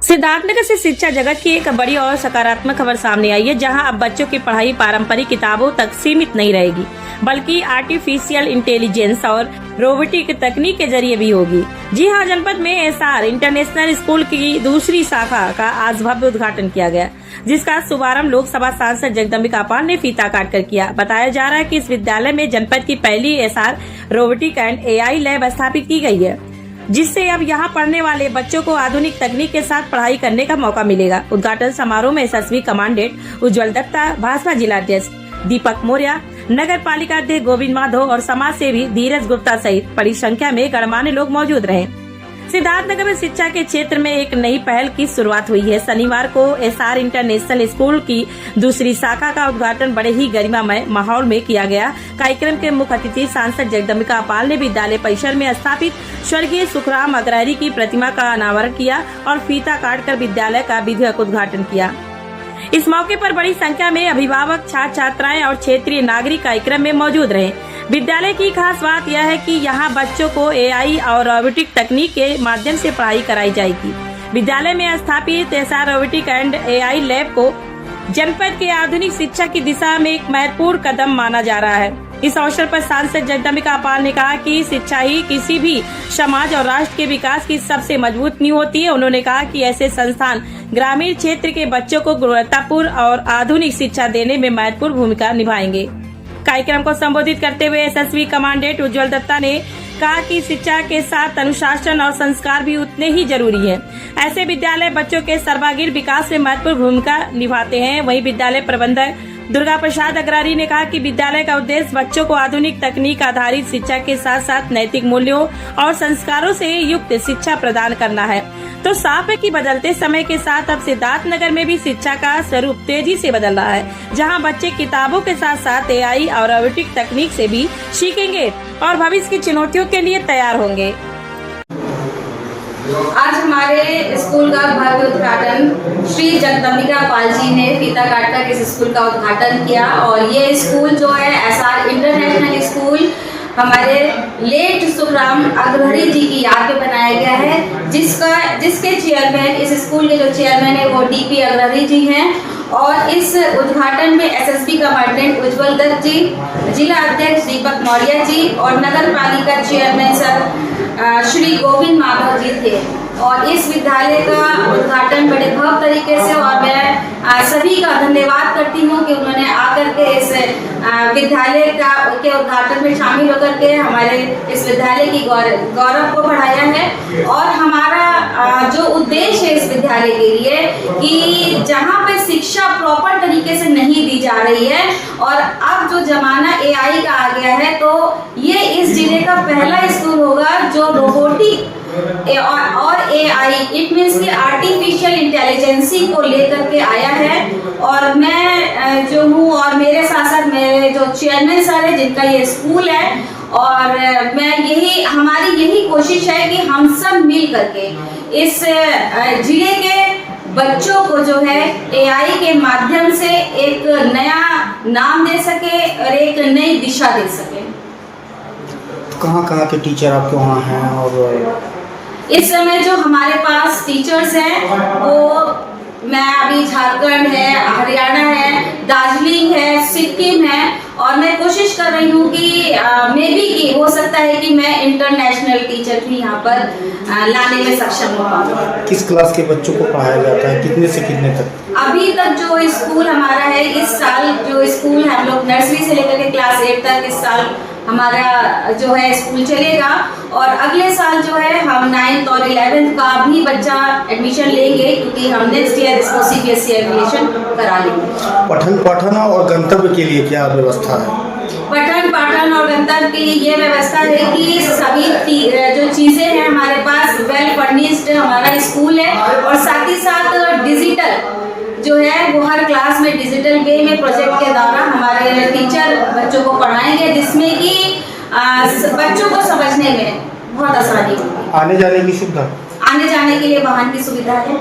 सिद्धार्थनगर से शिक्षा जगत की एक बड़ी और सकारात्मक खबर सामने आई है, जहां अब बच्चों की पढ़ाई पारंपरिक किताबों तक सीमित नहीं रहेगी, बल्कि आर्टिफिशियल इंटेलिजेंस और रोबोटिक तकनीक के जरिए भी होगी। जी हां, जनपद में एसआर इंटरनेशनल स्कूल की दूसरी शाखा का आज भव्य उद्घाटन किया गया, जिसका शुभारंभ लोकसभा सांसद जगदम्बिका पाल ने फीता काट कर किया। बताया जा रहा है कि इस विद्यालय में जनपद की पहली SR robotic and AI lab स्थापित की गई है, जिससे अब यहाँ पढ़ने वाले बच्चों को आधुनिक तकनीक के साथ पढ़ाई करने का मौका मिलेगा। उद्घाटन समारोह में एसएसबी कमांडेंट उज्जवल दत्ता, भाजपा जिलाध्यक्ष दीपक मौर्य, नगर पालिका अध्यक्ष गोविंद माधव और समाज सेवी धीरज गुप्ता सहित बड़ी संख्या में गणमान्य लोग मौजूद रहे। सिद्धार्थनगर में शिक्षा के क्षेत्र में एक नई पहल की शुरुआत हुई है। शनिवार को एसआर इंटरनेशनल स्कूल की दूसरी शाखा का उद्घाटन बड़े ही गरिमामय माहौल में किया गया। कार्यक्रम के मुख्य अतिथि सांसद जगदम्बिका पाल ने विद्यालय परिसर में स्थापित स्वर्गीय सुखराम अग्रहरि की प्रतिमा का अनावरण किया और फीता काटकर विद्यालय का विधिवत उद्घाटन किया। इस मौके पर बड़ी संख्या में अभिभावक, छात्र छात्राएं और क्षेत्रीय नागरिक कार्यक्रम में मौजूद रहे। विद्यालय की खास बात यह है कि यहाँ बच्चों को एआई और रोबोटिक तकनीक के माध्यम से पढ़ाई कराई जाएगी। विद्यालय में स्थापित SR robotic and AI lab को जनपद के आधुनिक शिक्षा की दिशा में एक महत्वपूर्ण कदम माना जा रहा है। इस अवसर पर सांसद जगदम्बिका पाल ने कहा कि शिक्षा ही किसी भी समाज और राष्ट्र के विकास की सबसे मजबूत नींव होती है। उन्होंने कहा कि ऐसे संस्थान ग्रामीण क्षेत्र के बच्चों को गुणवत्तापूर्ण और आधुनिक शिक्षा देने में महत्वपूर्ण भूमिका निभाएंगे। कार्यक्रम को संबोधित करते हुए एसएसबी कमांडेंट उज्जवल दत्ता ने कहा कि शिक्षा के साथ अनुशासन और संस्कार भी उतने ही जरूरी हैं। ऐसे विद्यालय बच्चों के सर्वांगीण विकास में महत्वपूर्ण भूमिका निभाते हैं। वहीं विद्यालय प्रबंधक दुर्गा प्रसाद अग्रहरि ने कहा कि विद्यालय का उद्देश्य बच्चों को आधुनिक तकनीक आधारित शिक्षा के साथ साथ नैतिक मूल्यों और संस्कारों से युक्त शिक्षा प्रदान करना है। तो साफ है कि बदलते समय के साथ अब सिद्धार्थनगर में भी शिक्षा का स्वरूप तेजी से बदल रहा है, जहां बच्चे किताबों के साथ साथ एआई और रोबोटिक तकनीक से भी सीखेंगे और भविष्य की चुनौतियों के लिए तैयार होंगे। आज हमारे स्कूल का भव्य उद्घाटन श्री जगदम्बिका पाल जी ने फीता काटकर इस स्कूल का उद्घाटन किया। और ये स्कूल जो है एसआर इंटरनेशनल स्कूल हमारे लेट सुखराम अग्रहरि जी की याद में बनाया गया है, जिसके चेयरमैन, इस स्कूल के जो चेयरमैन है वो डीपी अग्रहरि जी हैं। और इस उद्घाटन में एसएसबी कमांडेंट उज्जवल दत्त जी, जिला अध्यक्ष दीपक मौर्य जी और नगर पालिका चेयरमैन सर श्री गोविंद माधव जी थे। और इस विद्यालय का उद्घाटन बड़े भव्य तरीके से, और मैं सभी का धन्यवाद करती हूँ कि उन्होंने आकर के इस विद्यालय के उद्घाटन में शामिल होकर के हमारे इस विद्यालय की गौरव को बढ़ाया है। और हमारा जो उद्देश्य है इस विद्यालय के लिए कि जहाँ पे शिक्षा प्रॉपर तरीके से नहीं दी जा रही है और अब जो जमाना एआई का आ गया है, तो ये इस जिले का पहला स्कूल होगा जो रोबोटिक और एआई, इट मीन्स कि आर्टिफिशियल इंटेलिजेंसी को लेकर के आया है। और मैं जो हूँ और मेरे साथ साथ मेरे जो चेयरमैन सर है जिनका ये स्कूल है, और हमारी यही कोशिश है कि हम सब मिल करके इस जिले के बच्चों को जो है एआई के माध्यम से एक नया नाम दे सके और एक नई दिशा दे सके। कहाँ के टीचर आपके वहाँ हैं? और इस समय जो हमारे पास टीचर्स हैं वो मैं अभी झारखंड है, हरियाणा है, दार्जिलिंग है, सिक्किम है, और मैं कोशिश कर रही हूँ कि मे बी कि हो सकता है कि मैं इंटरनेशनल टीचर भी यहाँ पर लाने में सक्षम हूँ। किस क्लास के बच्चों को पढ़ाया जाता है, कितने से कितने तक? अभी तक जो स्कूल हमारा है, इस साल जो स्कूल हम लोग नर्सरी से लेकर के क्लास 8 तक इस साल हमारा जो है स्कूल चलेगा। और अगले साल जो है हम 9th और 11th का भी बच्चा एडमिशन लेंगे, क्योंकि हम नेक्स्ट ईयर इसको सीबीएसई एडमिशन करा लेंगे। पठन पाठन और गंतव्य के लिए क्या व्यवस्था है? पठन पाठन और गंतव्य के लिए ये व्यवस्था है कि सभी जो चीज़ें हैं हमारे पास वेल फर्निश्ड हमारा स्कूल है। और साथ ही साथ डिजिटल जो है वो हर क्लास में डिजिटल वे में प्रोजेक्ट के द्वारा हमारे टीचर बच्चों को पढ़ाएंगे, जिसमें कि बच्चों को समझने में बहुत आसानी होगी। आने जाने की सुविधा? आने जाने के लिए वाहन की सुविधा है।